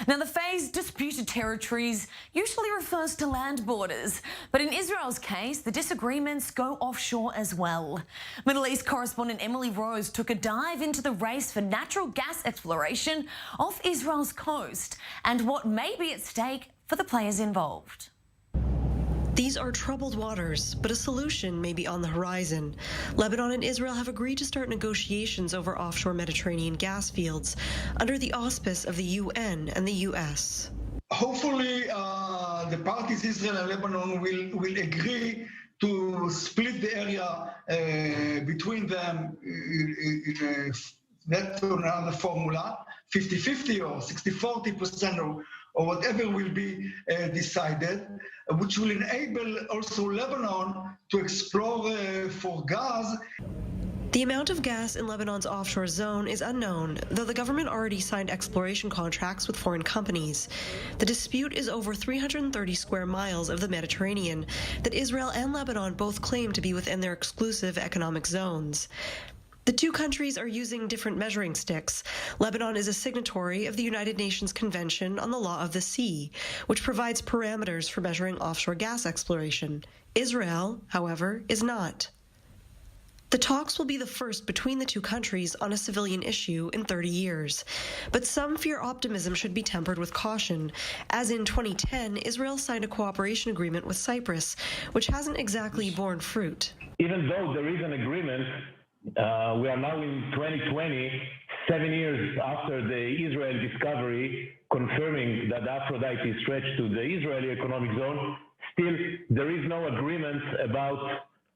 Now, the phrase disputed territories usually refers to land borders, but in Israel's case, the disagreements go offshore as well. Middle East correspondent Emily Rose took a dive into the race for natural gas exploration off Israel's coast and what may be at stake for the players involved. These are troubled waters, but a solution may be on the horizon. Lebanon and Israel have agreed to start negotiations over offshore Mediterranean gas fields under the auspice of the UN and the US. Hopefully, the parties, Israel and Lebanon, will agree to split the area between them in another formula, 50-50 or 60-40% or whatever will be decided, which will enable also Lebanon to explore for gas. The amount of gas in Lebanon's offshore zone is unknown, though the government already signed exploration contracts with foreign companies. The dispute is over 330 square miles of the Mediterranean that Israel and Lebanon both claim to be within their exclusive economic zones. The two countries are using different measuring sticks. Lebanon is a signatory of the United Nations Convention on the Law of the Sea, which provides parameters for measuring offshore gas exploration. Israel, however, is not. The talks will be the first between the two countries on a civilian issue in 30 years. But some fear optimism should be tempered with caution, as in 2010, Israel signed a cooperation agreement with Cyprus, which hasn't exactly borne fruit. Even though there is an agreement, we are now in 2020, 7 years after the Israel discovery confirming that Aphrodite stretched to the Israeli economic zone. Still, there is no agreement about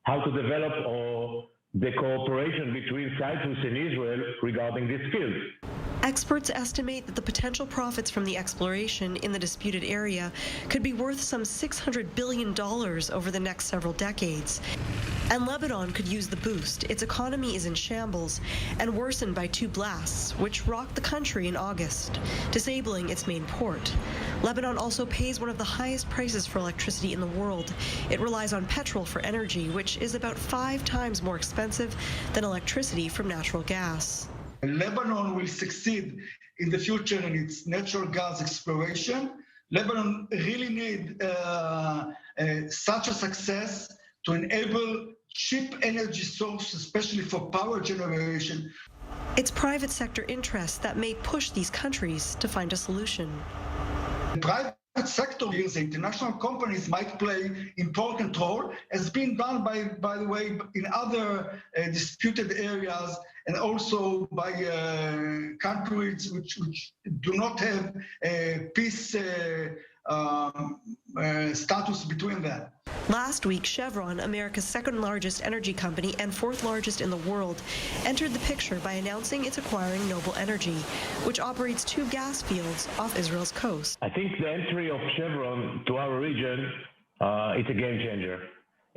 how to develop or the cooperation between Cyprus and Israel regarding this field. Experts estimate that the potential profits from the exploration in the disputed area could be worth some $600 billion over the next several decades. And Lebanon could use the boost. Its economy is in shambles and worsened by two blasts, which rocked the country in August, disabling its main port. Lebanon also pays one of the highest prices for electricity in the world. It relies on petrol for energy, which is about 5 times more expensive than electricity from natural gas. Lebanon will succeed in the future in its natural gas exploration. Lebanon really needs such a success to enable cheap energy sources, especially for power generation. It's private sector interests that may push these countries to find a solution. The private sector, the international companies might play important role, as been done by the way in other disputed areas, and also by countries which do not have a peace status between them. Last week, Chevron, America's second largest energy company and fourth largest in the world, entered the picture by announcing it's acquiring Noble Energy, which operates 2 gas fields off Israel's coast. I think the entry of Chevron to our region is a game changer.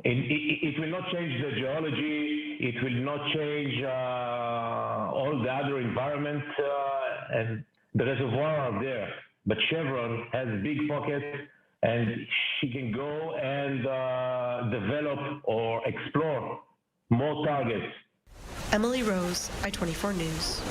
It will not change the geology, it will not change all the other environment and the reservoir are there. But Chevron has big pockets and she can go and develop or explore more targets. Emily Rose, I-24 News.